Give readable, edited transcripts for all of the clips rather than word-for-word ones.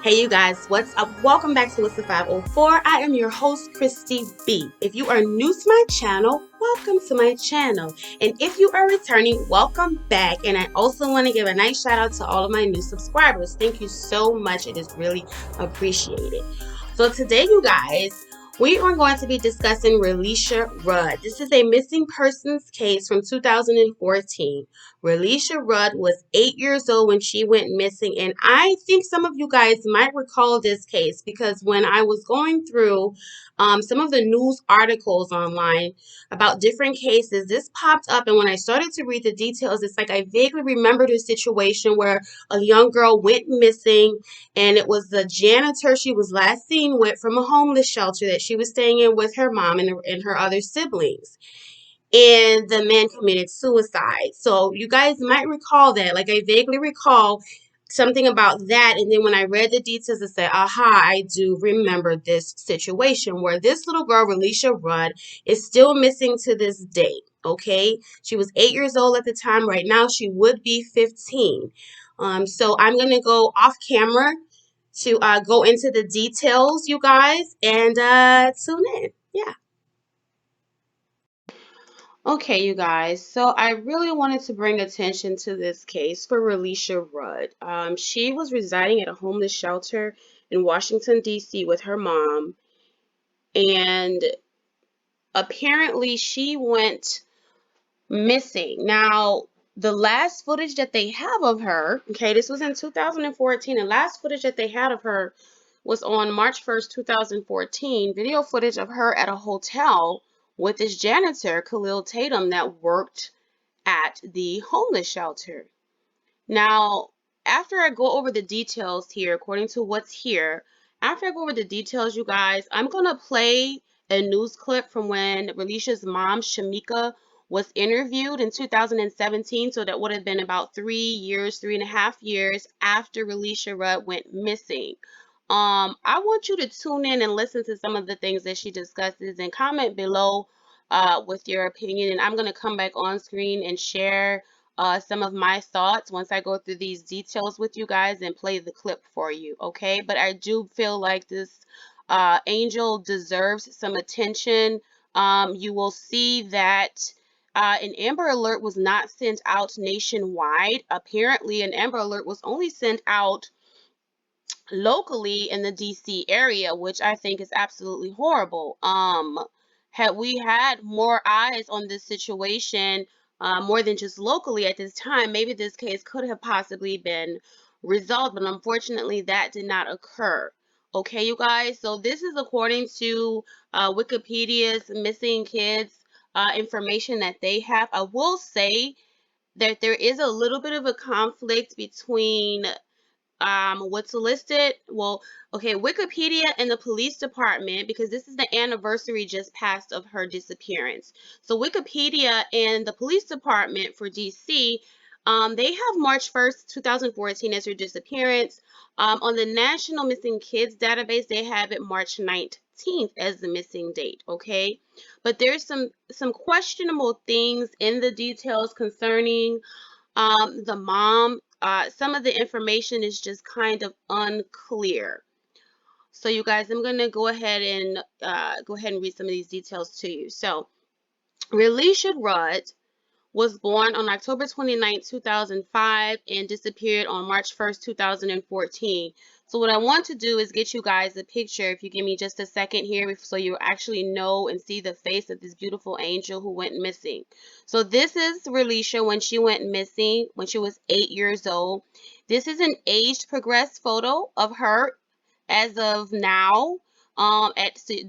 Hey you guys, what's up? Welcome back to What's the 504. I am your host, Christy B. If you are new to my channel, welcome to my channel. And if you are returning, welcome back. And I also want to give a nice shout out to all of my new subscribers. Thank you so much. It is really appreciated. So today, you guys, we are going to be discussing Relisha Rudd. This is a missing persons case from 2014. Relisha Rudd was 8 years old when she went missing, and I think some of you guys might recall this case because when I was going through some of the news articles online about different cases, this popped up, and when I started to read the details, it's like I vaguely remembered a situation where a young girl went missing, and it was the janitor she was last seen with from a homeless shelter that she was staying in with her mom and her other siblings, and the man committed suicide. So you guys might recall that. Like I vaguely recall something about that. And then when I read the details, I said, aha, I do remember this situation where this little girl, Relisha Rudd, is still missing to this day. Okay. She was 8 years old at the time. Right now, she would be 15. So I'm going to go off camera to go into the details, you guys, and tune in. Yeah. Okay, you guys. So I really wanted to bring attention to this case for Relisha Rudd. She was residing at a homeless shelter in Washington, D.C. with her mom, and apparently she went missing. Now, the last footage that they have of her, okay, this was in 2014, and last footage that they had of her was on March 1st, 2014, video footage of her at a hotel with this janitor, Kahlil Tatum, that worked at the homeless shelter. Now, after I go over the details here, according to what's here, after I go over the details, you guys, I'm going to play a news clip from when Relisha's mom, Shamika, was interviewed in 2017. So that would have been about 3 years, 3.5 years after Relisha Rudd went missing. I want you to tune in and listen to some of the things that she discusses and comment below with your opinion. And I'm going to come back on screen and share some of my thoughts once I go through these details with you guys and play the clip for you, okay? But I do feel like this angel deserves some attention. You will see that an Amber Alert was not sent out nationwide. Apparently, an Amber Alert was only sent out locally in the DC area, which I think is absolutely horrible. Had we had more eyes on this situation, more than just locally at this time, maybe this case could have possibly been resolved, but unfortunately that did not occur. Okay, you guys, so this is according to Wikipedia's missing kids information that they have. I will say that there is a little bit of a conflict between what's listed. Well, okay, Wikipedia and the police department, because this is the anniversary just passed of her disappearance. So Wikipedia and the police department for DC, they have March 1st, 2014 as her disappearance. On the National Missing Kids database, they have it March 19th as the missing date, okay? But there's some questionable things in the details concerning the mom. Some of the information is just kind of unclear. So you guys, I'm going to go ahead and read some of these details to you. So Relisha Rudd was born on October 29, 2005 and disappeared on March 1st, 2014. So what I want to do is get you guys a picture, if you give me just a second here, so you actually know and see the face of this beautiful angel who went missing. So this is Relisha when she went missing, when she was 8 years old. This is an aged progressed photo of her as of now.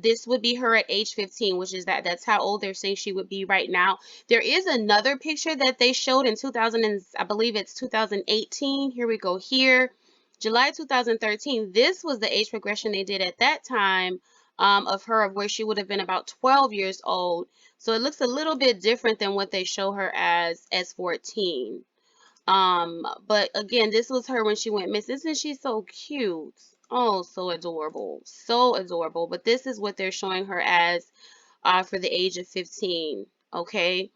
This would be her at age 15, which is that's how old they're saying she would be right now. There is another picture that they showed in 2000, and I believe it's 2018. Here we go here. July 2013. This was the age progression they did at that time of her, of where she would have been about 12 years old. So it looks a little bit different than what they show her as 14. But again, this was her when she went missing. Isn't she so cute? Oh, so adorable. So adorable. But this is what they're showing her as for the age of 15. Okay.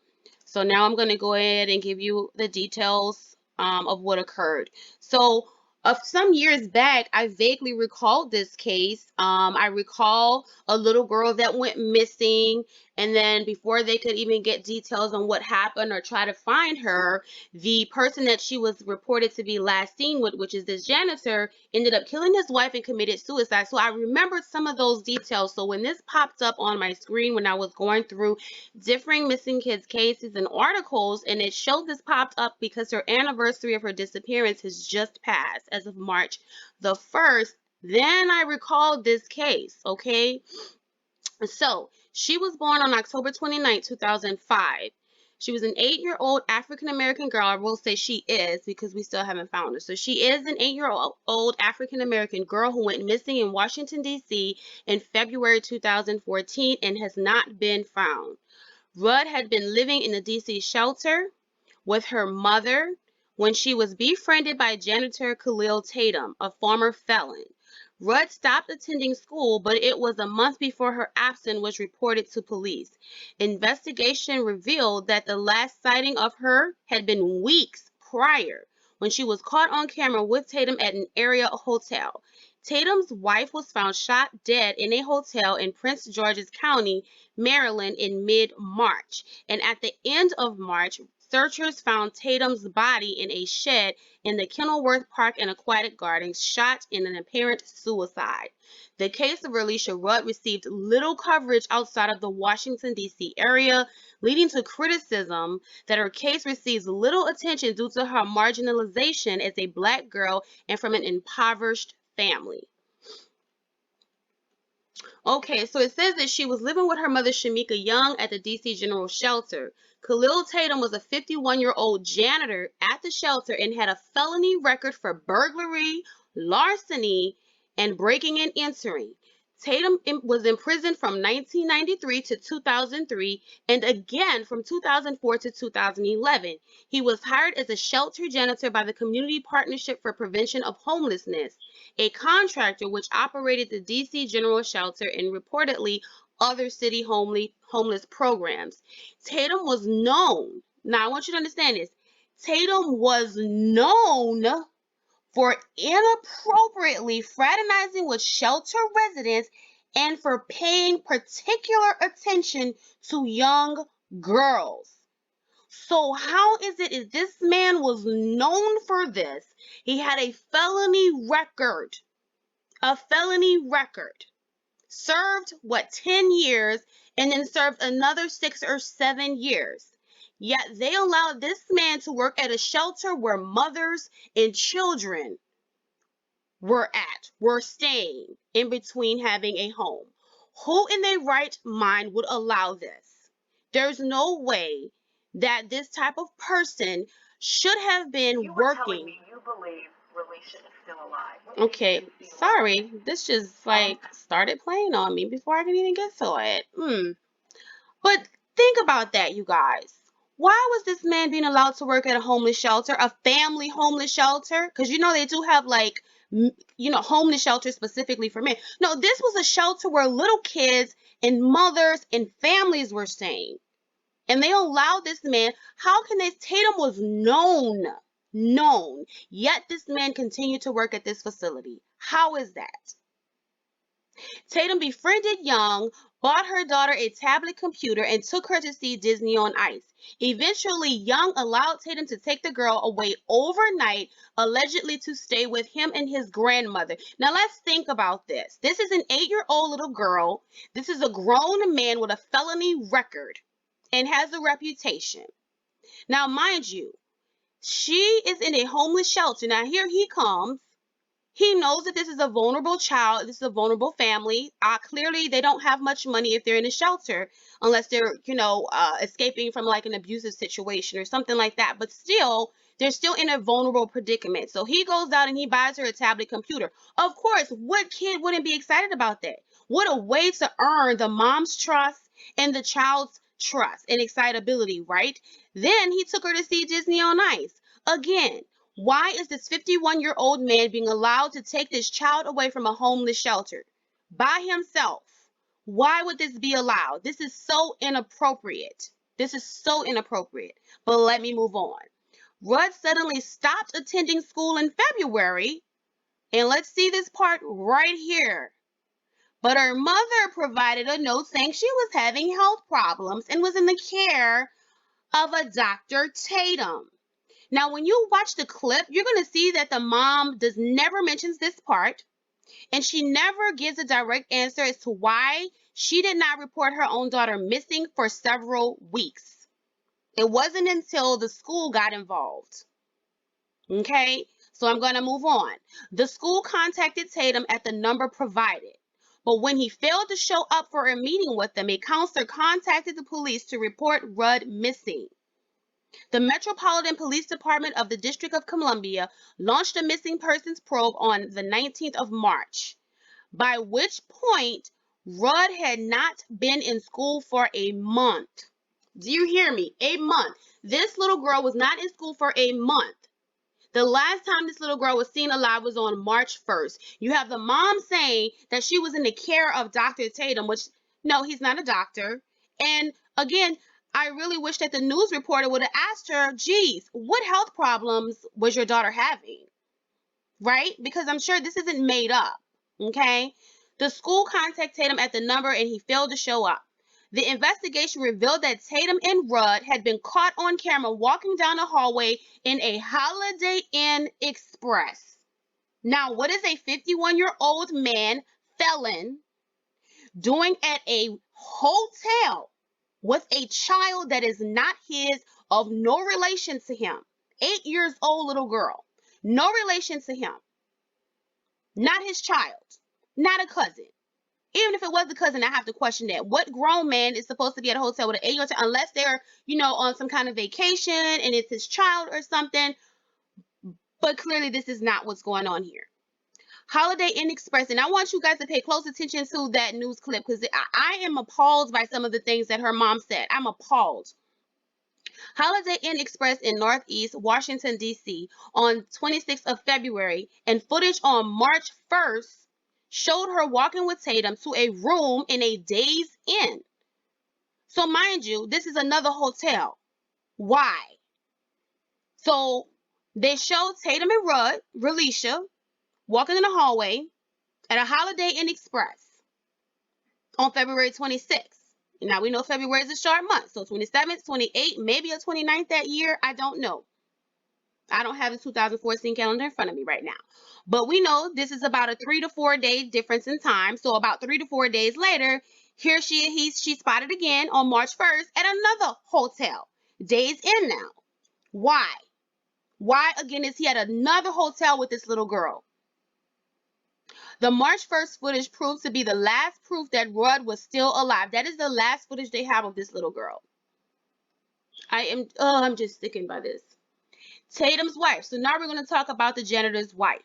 So now I'm going to go ahead and give you the details of what occurred. So Of some years back, I vaguely recalled this case. I recall a little girl that went missing, and then before they could even get details on what happened or try to find her, the person that she was reported to be last seen with, which is this janitor, ended up killing his wife and committed suicide. So I remembered some of those details. So when this popped up on my screen when I was going through differing missing kids cases and articles, and it showed this popped up because her anniversary of her disappearance has just passed as of March the 1st. Then I recalled this case, okay? So she was born on October 29, 2005. She was an 8-year-old African-American girl. I will say she is because we still haven't found her. So she is an 8-year-old African-American girl who went missing in Washington, D.C. in February 2014 and has not been found. Rudd had been living in a D.C. shelter with her mother when she was befriended by janitor Kahlil Tatum, a former felon. Rudd stopped attending school, but it was a month before her absence was reported to police. Investigation revealed that the last sighting of her had been weeks prior, when she was caught on camera with Tatum at an area hotel. Tatum's wife was found shot dead in a hotel in Prince George's County, Maryland in mid-March, and at the end of March, searchers found Tatum's body in a shed in the Kenilworth Park and Aquatic Gardens, shot in an apparent suicide. The case of Relisha Rudd received little coverage outside of the Washington, D.C. area, leading to criticism that her case receives little attention due to her marginalization as a black girl and from an impoverished family. Okay, so it says that she was living with her mother, Shamika Young, at the D.C. General Shelter. Kahlil Tatum was a 51-year-old janitor at the shelter and had a felony record for burglary, larceny, and breaking and entering. Tatum was imprisoned from 1993 to 2003 and again from 2004 to 2011. He was hired as a shelter janitor by the Community Partnership for Prevention of Homelessness, a contractor which operated the D.C. General Shelter and reportedly other city homeless programs. Tatum was known, now I want you to understand this, Tatum was known for inappropriately fraternizing with shelter residents and for paying particular attention to young girls. So how is it if this man was known for this? He had a felony record. Served, 10 years, and then served another 6 or 7 years. Yet they allowed this man to work at a shelter where mothers and children were staying in between having a home. Who in their right mind would allow this? There's no way that this type of person should have been working. Telling me you believe Relisha is still alive. Okay, sorry, this just started playing on me before I can even get to it. But think about that, you guys. Why was this man being allowed to work at a homeless shelter, a family homeless shelter? Because they do have homeless shelters specifically for men. No, this was a shelter where little kids and mothers and families were staying. And they allowed this man. How can this? Tatum was known, yet this man continued to work at this facility. How is that? Tatum befriended Young, bought her daughter a tablet computer, and took her to see Disney on Ice. Eventually, Young allowed Tatum to take the girl away overnight, allegedly to stay with him and his grandmother. Now, let's think about this. This is an 8-year-old little girl. This is a grown man with a felony record and has a reputation. Now, mind you, she is in a homeless shelter. Now, here he comes. He knows that this is a vulnerable child. This is a vulnerable family. Clearly, they don't have much money if they're in a shelter, unless they're, escaping from an abusive situation or something like that. But still, they're still in a vulnerable predicament. So he goes out and he buys her a tablet computer. Of course, what kid wouldn't be excited about that? What a way to earn the mom's trust and the child's trust and excitability, right? Then he took her to see Disney on Ice. Again, why is this 51-year-old man being allowed to take this child away from a homeless shelter by himself? Why would this be allowed? This is so inappropriate. But let me move on. Rudd suddenly stopped attending school in February And let's see this part right here. But her mother provided a note saying she was having health problems and was in the care of a Dr. Tatum. Now, when you watch the clip, you're going to see that the mom never mentions this part, and she never gives a direct answer as to why she did not report her own daughter missing for several weeks. It wasn't until the school got involved. Okay, so I'm going to move on. The school contacted Tatum at the number provided, but when he failed to show up for a meeting with them, a counselor contacted the police to report Rudd missing. The Metropolitan Police Department of the District of Columbia launched a missing persons probe on the 19th of March, by which point Rudd had not been in school for a month. Do you hear me? A month. This little girl was not in school for a month. The last time this little girl was seen alive was on March 1st. You have the mom saying that she was in the care of Dr. Tatum, which, no, he's not a doctor. And again, I really wish that the news reporter would have asked her, geez, what health problems was your daughter having? Right? Because I'm sure this isn't made up. Okay? The school contacted Tatum at the number and he failed to show up. The investigation revealed that Tatum and Rudd had been caught on camera walking down a hallway in a Holiday Inn Express. Now, what is a 51-year-old man felon doing at a hotel with a child that is not his, of no relation to him? 8 years old little girl. No relation to him. Not his child. Not a cousin. Even if it was a cousin, I have to question that. What grown man is supposed to be at a hotel with an 8-year-old child, unless they're, on some kind of vacation and it's his child or something? But clearly this is not what's going on here. Holiday Inn Express, and I want you guys to pay close attention to that news clip because I am appalled by some of the things that her mom said. I'm appalled. Holiday Inn Express in Northeast Washington, D.C. on 26th of February, and footage on March 1st showed her walking with Tatum to a room in a Days Inn. So mind you, this is another hotel. Why? So they showed Tatum and Rudd, Relisha, walking in the hallway at a Holiday Inn Express on February 26th. Now we know February is a short month, so 27th, 28th, maybe a 29th that year. I don't know. I don't have the 2014 calendar in front of me right now. But we know this is about a 3 to 4 day difference in time. So about 3 to 4 days later, here she's spotted again on March 1st at another hotel. Days Inn now. Why? Why again is he at another hotel with this little girl? The March 1st footage proved to be the last proof that Rudd was still alive. That is the last footage they have of this little girl. I'm just sickened by this. Tatum's wife. So now we're going to talk about the janitor's wife.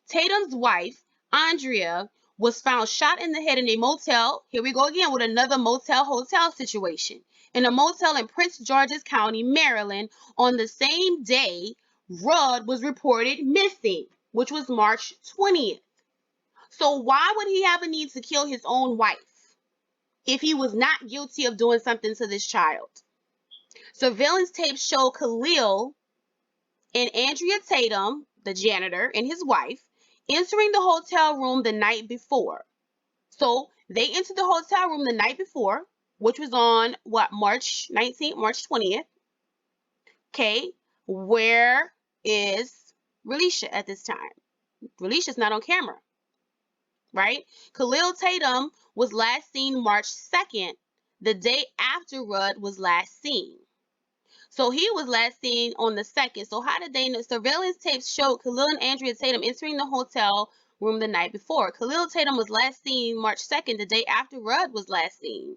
Tatum's wife, Andrea, was found shot in the head in a motel. Here we go again with another motel-hotel situation. In a motel in Prince George's County, Maryland, on the same day Rudd was reported missing, which was March 20th. So why would he have a need to kill his own wife if he was not guilty of doing something to this child? Surveillance tapes show Kahlil and Andrea Tatum, the janitor, and his wife entering the hotel room the night before. So they entered the hotel room the night before, which was on March 19th, March 20th. Okay, where is Relisha at this time? Relisha's not on camera, right? Kahlil Tatum was last seen March 2nd, the day after Rudd was last seen. So he was last seen on the 2nd. So how did they know? Surveillance tapes showed Kahlil and Andrea Tatum entering the hotel room the night before. Kahlil Tatum was last seen March 2nd, the day after Rudd was last seen.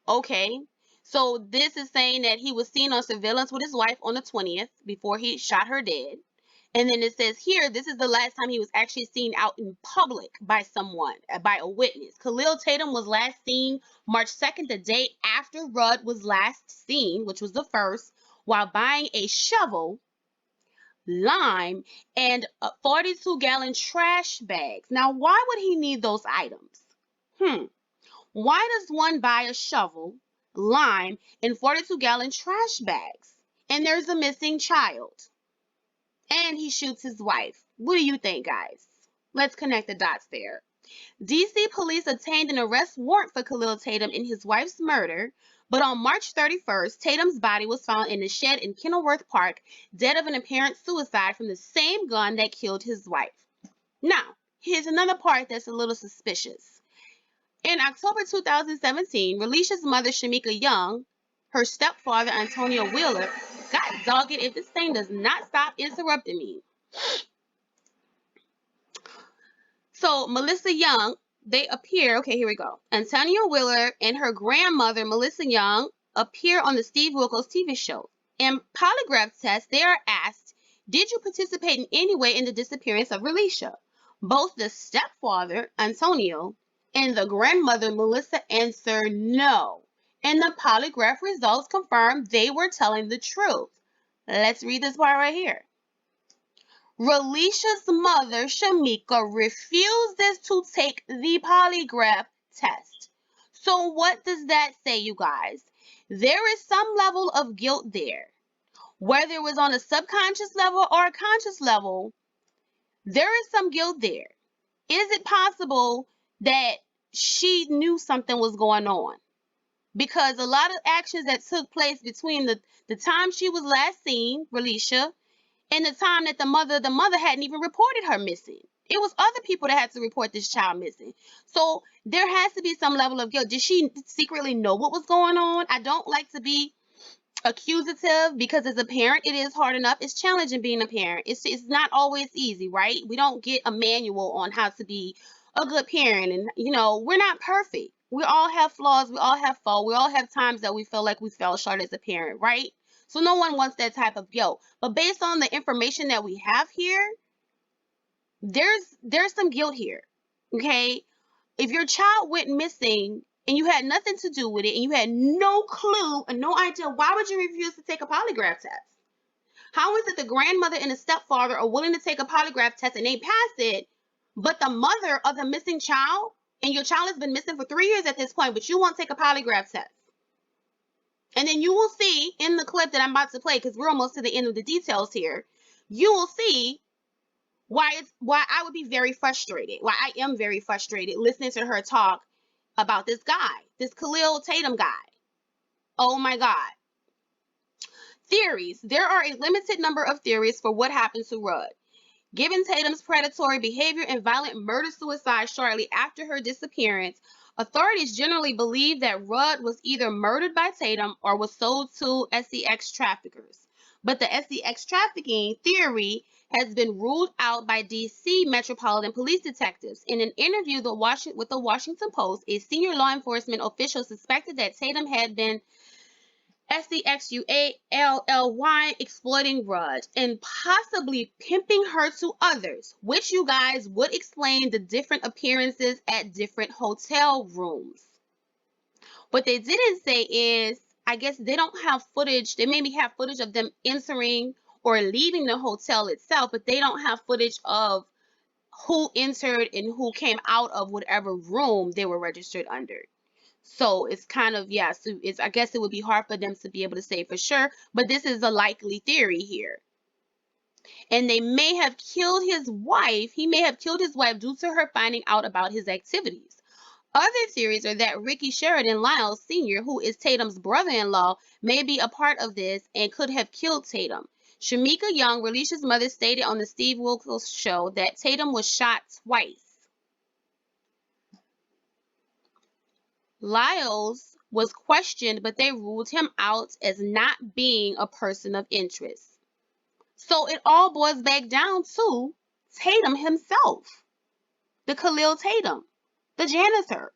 Okay, so this is saying that he was seen on surveillance with his wife on the 20th before he shot her dead. And then it says here, this is the last time he was actually seen out in public by someone, by a witness. Kahlil Tatum was last seen March 2nd, the day after Rudd was last seen, which was the 1st, while buying a shovel, lime, and 42-gallon trash bags. Now, why would he need those items? Why does one buy a shovel, lime, and 42-gallon trash bags? And there's a missing child. and he shoots his wife. What do you think, guys? Let's connect the dots there. DC police obtained an arrest warrant for Kahlil Tatum in his wife's murder, but on March 31st, Tatum's body was found in a shed in Kenilworth Park, dead of an apparent suicide from the same gun that killed his wife. Now, here's another part that's a little suspicious. In October 2017, Relisha's mother, Shamika Young, her stepfather, Antonio Wheeler, God dog it if this thing does not stop interrupting me. So Melissa Young, they appear, okay, here we go. Antonio Wheeler and her grandmother, Melissa Young, appear on the Steve Wilkos TV show. In polygraph tests, they are asked, did you participate in any way in the disappearance of Relisha? Both the stepfather, Antonio, and the grandmother, Melissa, answer no. And the polygraph results confirm they were telling the truth. Let's read this part right here. Relisha's mother, Shamika, refuses to take the polygraph test. So what does that say, you guys? There is some level of guilt there. Whether it was on a subconscious level or a conscious level, there is some guilt there. Is it possible that she knew something was going on? Because a lot of actions that took place between the time she was last seen, Relisha, and the time that the mother hadn't even reported her missing. It was other people that had to report this child missing. So there has to be some level of guilt. Did she secretly know what was going on? I don't like to be accusative because as a parent, it is hard enough. It's challenging being a parent. It's not always easy, right? We don't get a manual on how to be a good parent. And, you know, we're not perfect. We all have flaws. We all have faults. We all have times that we feel like we fell short as a parent, right? So no one wants that type of guilt. But based on the information that we have here, there's some guilt here. Okay? If your child went missing and you had nothing to do with it and you had no clue and no idea, why would you refuse to take a polygraph test? How is it the grandmother and the stepfather are willing to take a polygraph test and they pass it, but the mother of the missing child, and your child has been missing for 3 years at this point, but you won't take a polygraph test? And then you will see in the clip that I'm about to play, because we're almost to the end of the details here, you will see why I would be very frustrated, why I am very frustrated listening to her talk about this guy, this Kahlil Tatum guy. Oh my God. Theories. There are a limited number of theories for what happened to Rudd. Given Tatum's predatory behavior and violent murder-suicide shortly after her disappearance, authorities generally believe that Rudd was either murdered by Tatum or was sold to sex traffickers. But the sex trafficking theory has been ruled out by D.C. Metropolitan Police detectives. In an interview with the Washington Post, a senior law enforcement official suspected that Tatum had been SEXUALLY exploiting Rudd and possibly pimping her to others, which you guys would explain the different appearances at different hotel rooms. What they didn't say is, I guess they don't have footage. They maybe have footage of them entering or leaving the hotel itself, but they don't have footage of who entered and who came out of whatever room they were registered under. So it's kind of, yeah, so I guess it would be hard for them to be able to say for sure, but this is a likely theory here. And they may have killed his wife. He may have killed his wife due to her finding out about his activities. Other theories are that Ricky Sheridan Lyles Sr., who is Tatum's brother-in-law, may be a part of this and could have killed Tatum. Shamika Young, Relisha's mother, stated on the Steve Wilkos show that Tatum was shot twice. Lyles was questioned, but they ruled him out as not being a person of interest. So it all boils back down to Tatum himself, the Kahlil Tatum, the janitor.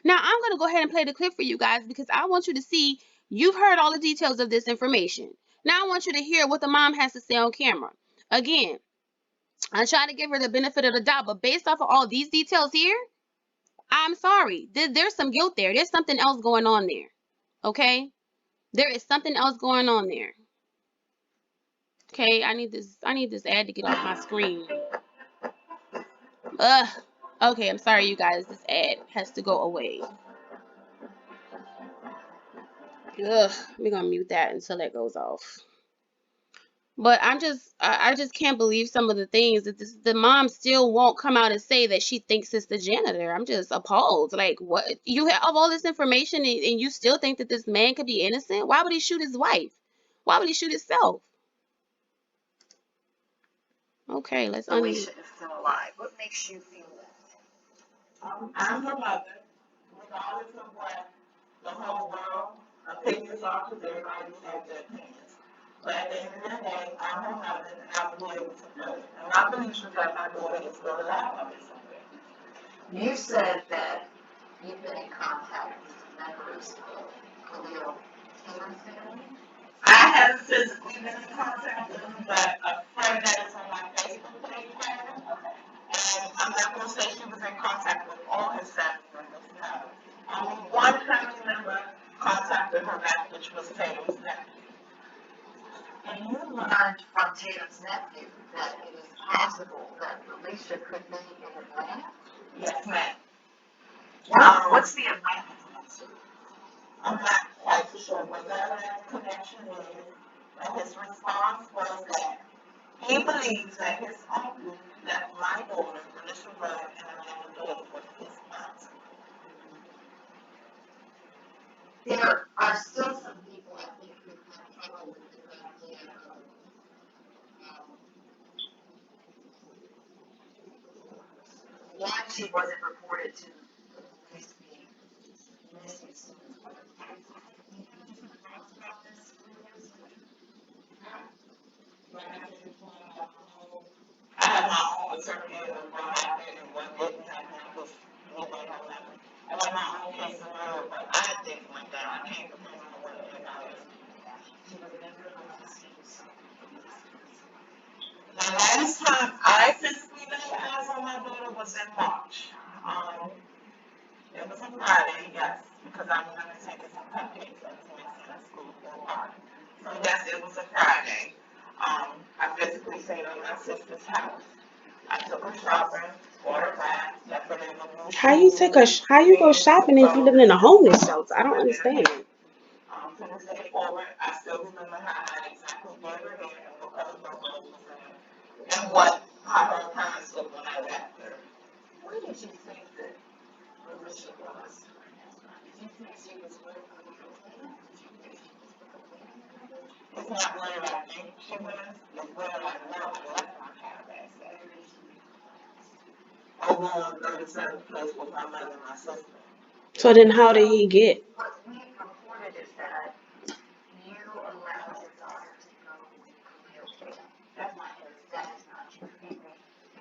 Now, I'm going to go ahead and play the clip for you guys because I want you to see, you've heard all the details of this information. Now, I want you to hear what the mom has to say on camera. Again, I try to give her the benefit of the doubt, but based off of all these details here, I'm sorry. There's some guilt there. There's something else going on there. Okay? There is something else going on there. Okay, I need this ad to get off my screen. Ugh. Okay, I'm sorry you guys. This ad has to go away. Ugh. We're gonna mute that until that goes off. But I just can't believe some of the things that the mom still won't come out and say that she thinks it's the janitor. I'm just appalled. Like, what? You have all this information and you still think that this man could be innocent? Why would he shoot his wife? Why would he shoot himself? Okay, let's Relisha is still alive. What makes you feel that? I'm her mother, regardless of what the whole world opinions are, because everybody has their opinions. But at the end of the day, I'm her mother, and I believe it's her. And my belief is that my daughter is still alive on this somewhere. You said that you've been in contact with members of Kahlil Tatum's family. I haven't physically been in contact with him, but a friend that is on my Facebook page has. And I'm not going to say she was in contact with all his family members, no. Only one family member contacted her back, which was Tatum's nephew. And you learned from Tatum's nephew that it is possible that Relisha could be in Atlanta? Yes, ma'am. What's the Atlanta connection? I'm not quite sure what the Atlanta connection is. And his response was that he believes that his uncle left my daughter, Relisha Rudd, and Atlanta daughter with his aunt. There are still some people I think who have trouble with the idea of why she wasn't reported to the police being missing students. I have my own opinion of what happened and what didn't happen. Because I have my own case of murder, but I think it went down. I can't depend on what anybody else. The last time I physically laid eyes on my daughter was in March. It was a Friday, yes, because I was going to take her some cupcakes at the school for a party. So yes, it was a Friday. I physically stayed at my sister's house. I took her shopping, bought her back, left her in the new How you go shopping if you living in a homeless shelter? I don't understand. From this day forward, I still remember how I exactly gave her hair and what color her clothes was in, and how her parents looked when I left her. Where did you think that Relisha was? Did you think she was with Kahlil? It's not where I think she was, it's where I know I left my car that day. Over on 37th place with my mother and my sister. So then how did he get? What we reported is that you allowed your daughter to go with Kahlil Tatum. That's not true. That is not true.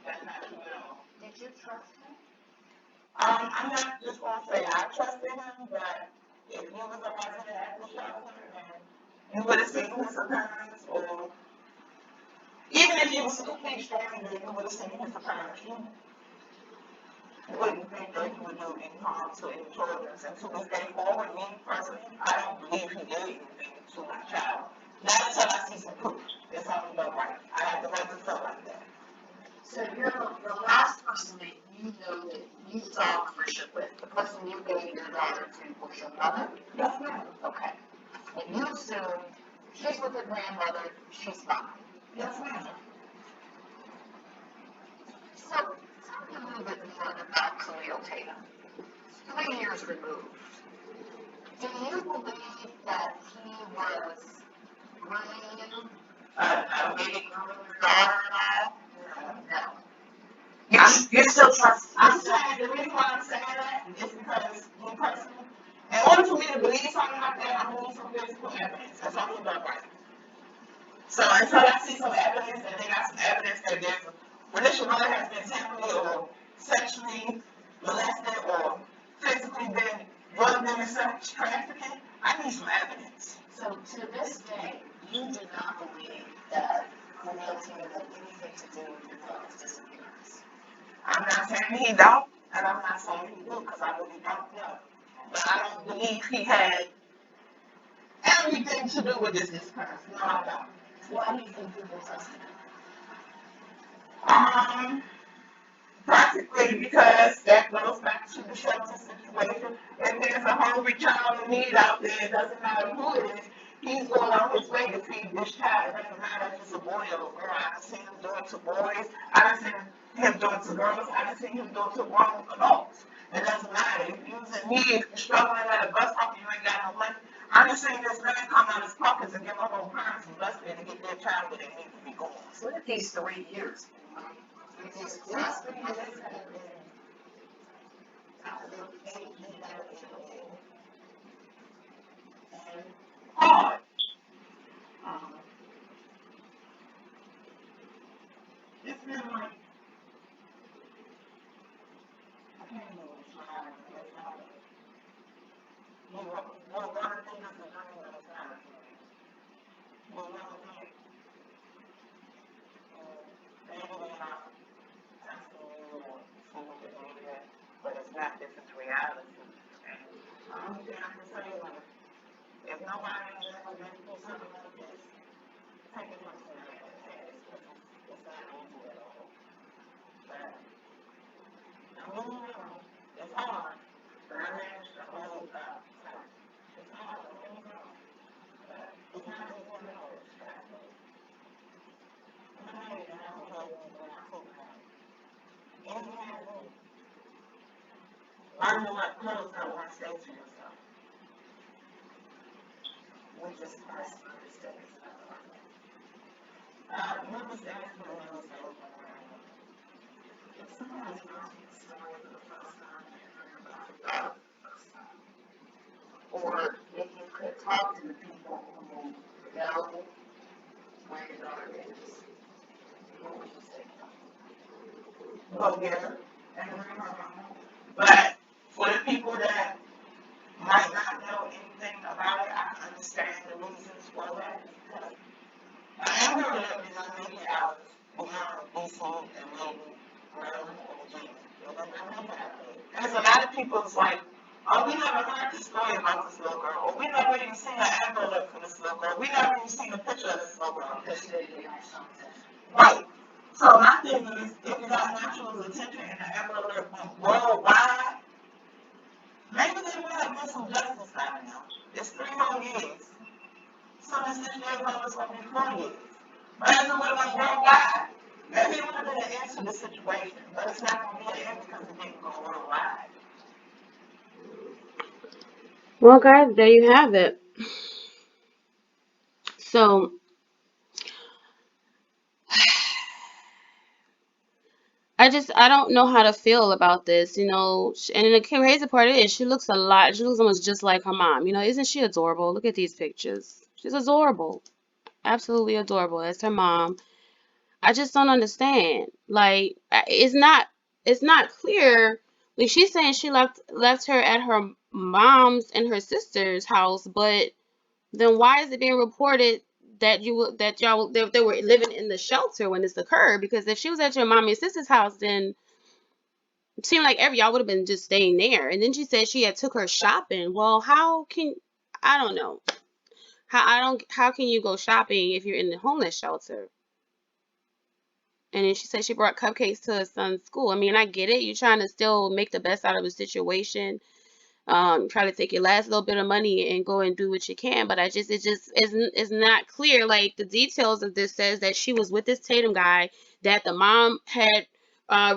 That's not true at all. Did you trust him? I'm not just going to say I trusted him, but if you was a resident at the shelter and you would have seen his appearance, or even if you was a complete stranger, you would have seen his appearance, you wouldn't think that he would do any harm to any children. And to this day forward, me personally, I don't believe he did anything to my child. Not until I see some proof. It's something about right. I have the right to feel like that. So you're the last person that you know that you saw Relisha with, the person you gave your daughter to was your mother? Yes, ma'am. Okay. And you assume she's with her grandmother, she's fine. Yes, ma'am. So tell me a little bit more about Kahlil Tatum. 3 years removed. Do you believe that he was grooming you? Maybe grooming your daughter at all? No. You still trust him? I'm saying the reason why I'm saying that is because me personally, in order for me to believe something like that, I need some physical evidence. That's all about right. So until I see some evidence and they got some evidence that there's Relisha Rudd has been sexually or sexually molested or physically been drugged into sex trafficking, I need some evidence. So to this day, you do not believe that Kahlil Tatum had anything to do with your daughter's disappearance. I'm not saying he don't, and I'm not saying he do, because I really don't know. But I don't believe he had everything to do with this disappearance. No, I don't. Why do you think people trust him? Practically because that goes back to the shelter situation. If there's a hungry child in need out there, it doesn't matter who it is, He's going out his way to feed this child. It doesn't matter if it's a boy or a girl. I've seen him do it to boys. I've seen him do it to girls. I've seen him do it to grown adults. It doesn't matter. If you're in need, if you're struggling at a bus stop, you ain't got no money. I just seen this man come out his pockets and give up on parents and bus fare to get their child where they need to be going. So what if these 3 years? Hard. Um, it's been like, I can't even describe it. It's not, one of the things that's a dream of a time. One of the things, maybe they're not asking you or seeing the media, but it's not, this is reality. And the only thing I can say is, if nobody has ever been through something like this, take it from somebody that has, because it's not easy at all. But, I mean, it's hard, but I managed to hold up. It's hard, don't get me wrong, but it's not easy at all. It's stressful. I'm married and I don't know when I took her. And you have to learn what clothes I want to say to yourself. We just press first days. Number 7 for the news if somebody's telling you a story for the first time, you heard about it for the first time. Or if you could talk to the people who know where your daughter is, what would you say? Go get her and bring her home. But for the people that might not know anything about it, I understand the reasons for that. I am going to be on maybe out beyond DC and maybe Maryland or Virginia. There's a lot of people who's like, oh, we never heard the story about this little girl, or we never even seen an envelope for this little girl, we never even seen a picture of this little girl. Right. So my thing is, if it got national attention and the envelope went worldwide, maybe there would have been some justice by now. It's 3 more years. So this situation was going to be 4 years. But as it would have been worldwide, maybe it would have been an answer to the situation. But it's not going to be an answer because it didn't go worldwide. Well, guys, there you have it. So, I don't know how to feel about this, and the crazy part is she looks almost just like her mom. Isn't she adorable? Look at these pictures. She's adorable. Absolutely adorable. That's her mom. I just don't understand. Like, it's not clear. Like, she's saying she left her at her mom's and her sister's house, but then why is it being reported that y'all they were living in the shelter when this occurred? Because if she was at your mommy and sister's house, then it seemed like y'all would have been just staying there. And then she said she had took her shopping. Well, I don't know. How can you go shopping if you're in the homeless shelter? And then she said she brought cupcakes to her son's school. I mean, I get it. You're trying to still make the best out of a situation. Try to take your last little bit of money and go and do what you can. But it just isn't not clear. Like, the details of this says that she was with this Tatum guy, that the mom had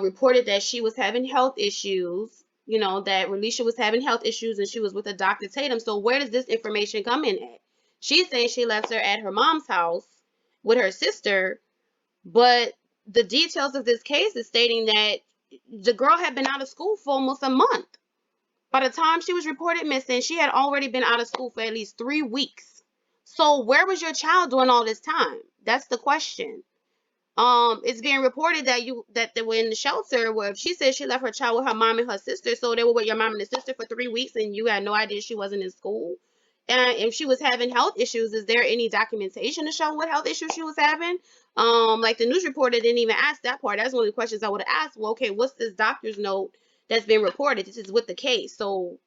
reported that she was having health issues. That Relisha was having health issues and she was with a Dr. Tatum. So where does this information come in at? She's saying she left her at her mom's house with her sister, but the details of this case is stating that the girl had been out of school for almost a month. By the time she was reported missing, she had already been out of school for at least 3 weeks. So where was your child during all this time? That's the question. It's being reported that they were in the shelter, where she said she left her child with her mom and her sister, so they were with your mom and the sister for 3 weeks, and you had no idea she wasn't in school. And if she was having health issues, is there any documentation to show what health issues she was having? Like, the news reporter didn't even ask that part. That's one of the questions I would have asked. Well, okay, what's this doctor's note that's been reported? This is with the case. So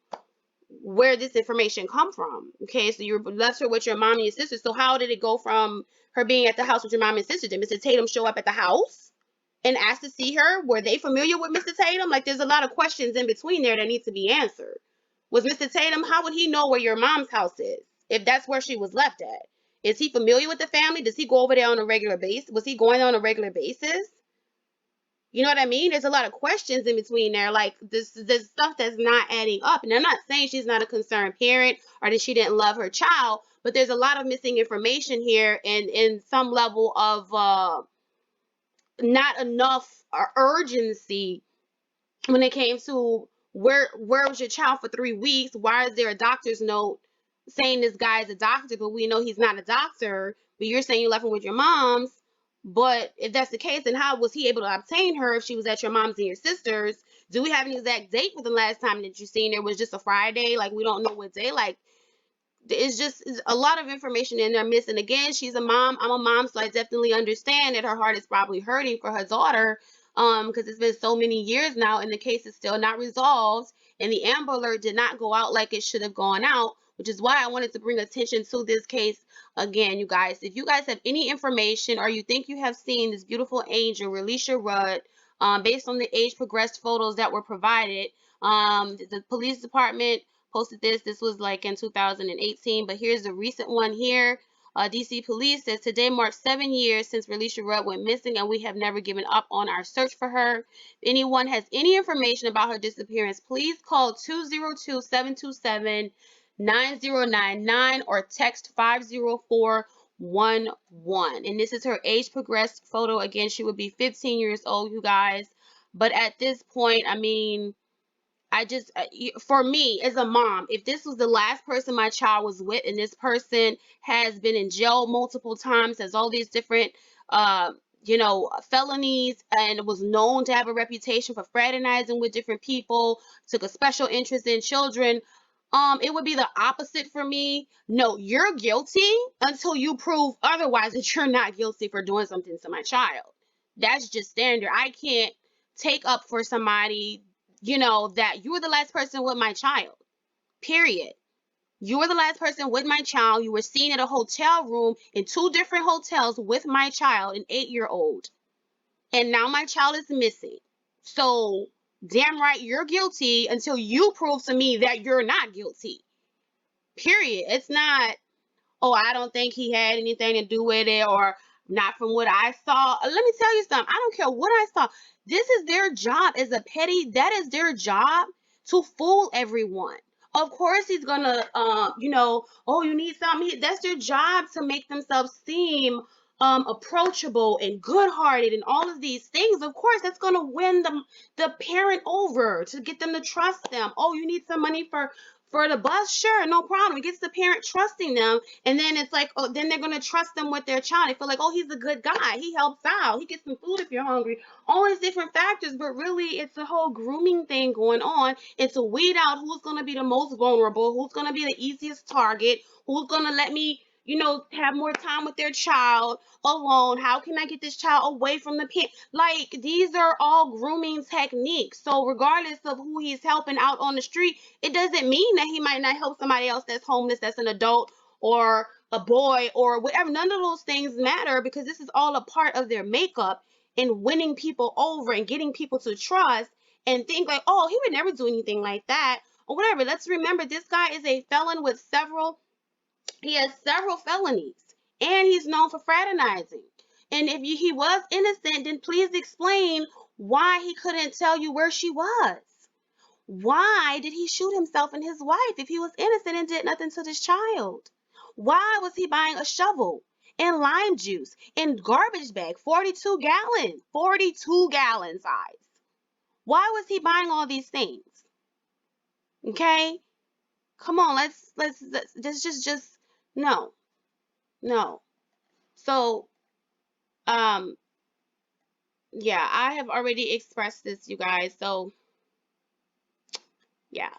where did this information come from? Okay, so you left her with your mom and your sister. So how did it go from her being at the house with your mom and sister? Did Mr. Tatum show up at the house and ask to see her? Were they familiar with Mr. Tatum? Like, there's a lot of questions in between there that need to be answered. Was Mr. Tatum, how would he know where your mom's house is? if that's where she was left at. Is he familiar with the family? Does he go over there on a regular basis? Was he going on a regular basis? You know what I mean? There's a lot of questions in between there. Like this stuff that's not adding up. And I'm not saying she's not a concerned parent or that she didn't love her child, but there's a lot of missing information here and in some level of not enough urgency when it came to where was your child for 3 weeks? Why is there a doctor's note saying this guy is a doctor, but we know he's not a doctor? But you're saying you left him with your mom's. But if that's the case, then how was he able to obtain her if she was at your mom's and your sister's? Do we have an exact date for the last time that you seen her? Was just a Friday? Like we don't know what day. Like it's a lot of information in there missing. Again, she's a mom. I'm a mom, so I definitely understand that her heart is probably hurting for her daughter, because it's been so many years now and the case is still not resolved, and the Amber Alert did not go out like it should have gone out, which is why I wanted to bring attention to this case again, you guys. If you guys have any information or you think you have seen this beautiful angel, Relisha Rudd, based on the age progressed photos that were provided, the police department posted this. This was like in 2018, but here's the recent one here. DC police says today marks 7 years since Relisha Rudd went missing, and we have never given up on our search for her. If anyone has any information about her disappearance, please call 202-727-9099 or text 50411. And this is her age progressed photo. Again, she would be 15 years old, you guys. But at this point, I mean, I just, for me as a mom, if this was the last person my child was with, and this person has been in jail multiple times, has all these different, felonies, and was known to have a reputation for fraternizing with different people, took a special interest in children, it would be the opposite for me. No, you're guilty until you prove otherwise that you're not guilty for doing something to my child. That's just standard. I can't take up for somebody that you were the last person with my child, period. You were the last person with my child. You were seen at a hotel room in 2 different hotels with my child, an 8-year-old. And now my child is missing. So, damn right, you're guilty until you prove to me that you're not guilty. Period. It's not, oh, I don't think he had anything to do with it, or not from what I saw. Let me tell you something. I don't care what I saw. This is their job as a petty. That is their job to fool everyone. Of course, he's gonna, oh, you need something. That's their job to make themselves seem approachable and good-hearted and all of these things. Of course, that's gonna win the parent over to get them to trust them. Oh, you need some money for the bus? Sure, no problem. It gets the parent trusting them, and then it's like, oh, then they're gonna trust them with their child. They feel like, oh, he's a good guy. He helps out. He gets some food if you're hungry. All these different factors, but really, it's a whole grooming thing going on, and to weed out who's gonna be the most vulnerable, who's gonna be the easiest target, who's gonna let me, have more time with their child alone. How can I get this child away from the parent? Like, these are all grooming techniques. So regardless of who he's helping out on the street, it doesn't mean that he might not help somebody else that's homeless, that's an adult, or a boy, or whatever. None of those things matter, because this is all a part of their makeup in winning people over and getting people to trust and think like, oh, he would never do anything like that or whatever. Let's remember, this guy is a felon with he has several felonies, and he's known for fraternizing. And if he was innocent, then please explain why he couldn't tell you where she was. Why did he shoot himself and his wife if he was innocent and did nothing to this child? Why was he buying a shovel and lime juice and garbage bag, 42 gallon size? Why was he buying all these things? Okay? Come on, let's just no. No. So, yeah, I have already expressed this, you guys. So, yeah.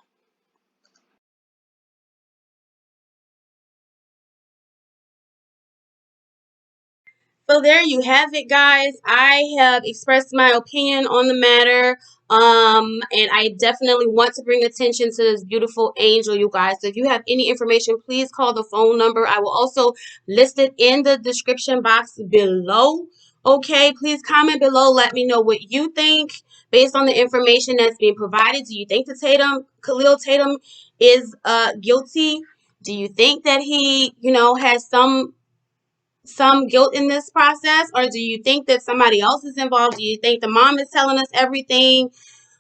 So there you have it, guys. I have expressed my opinion on the matter. And I definitely want to bring attention to this beautiful angel, you guys. So if you have any information, please call the phone number. I will also list it in the description box below. Okay, please comment below. Let me know what you think based on the information that's being provided. Do you think the Kahlil Tatum is guilty? Do you think that he, has some guilt in this process, or do you think that somebody else is involved? Do you think the mom is telling us everything?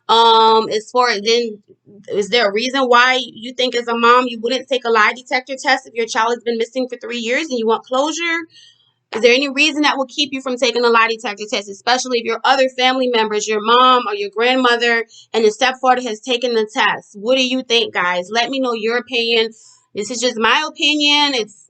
As far as then, is there a reason why you think as a mom you wouldn't take a lie detector test if your child has been missing for 3 years and you want closure? Is there any reason that will keep you from taking a lie detector test, especially if your other family members, your mom or your grandmother and the stepfather has taken the test? What do you think, guys? Let me know your opinion. This is just my opinion. It's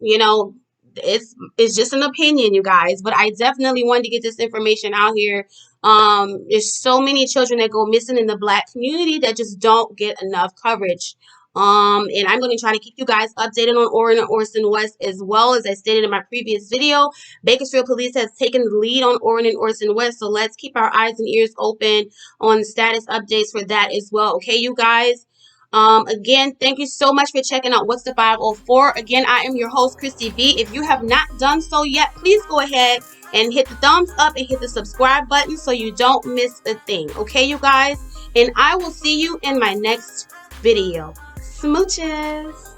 just an opinion, you guys. But I definitely wanted to get this information out here. There's so many children that go missing in the Black community that just don't get enough coverage. And I'm going to try to keep you guys updated on Orrin and Orson West as well. As I stated in my previous video, Bakersfield Police has taken the lead on Orrin and Orson West, so let's keep our eyes and ears open on status updates for that as well. Okay, you guys? Again, thank you so much for checking out What's the 504. Again, I am your host, Christy B. If you have not done so yet, please go ahead and hit the thumbs up and hit the subscribe button so you don't miss a thing. Okay, you guys? And I will see you in my next video. Smooches!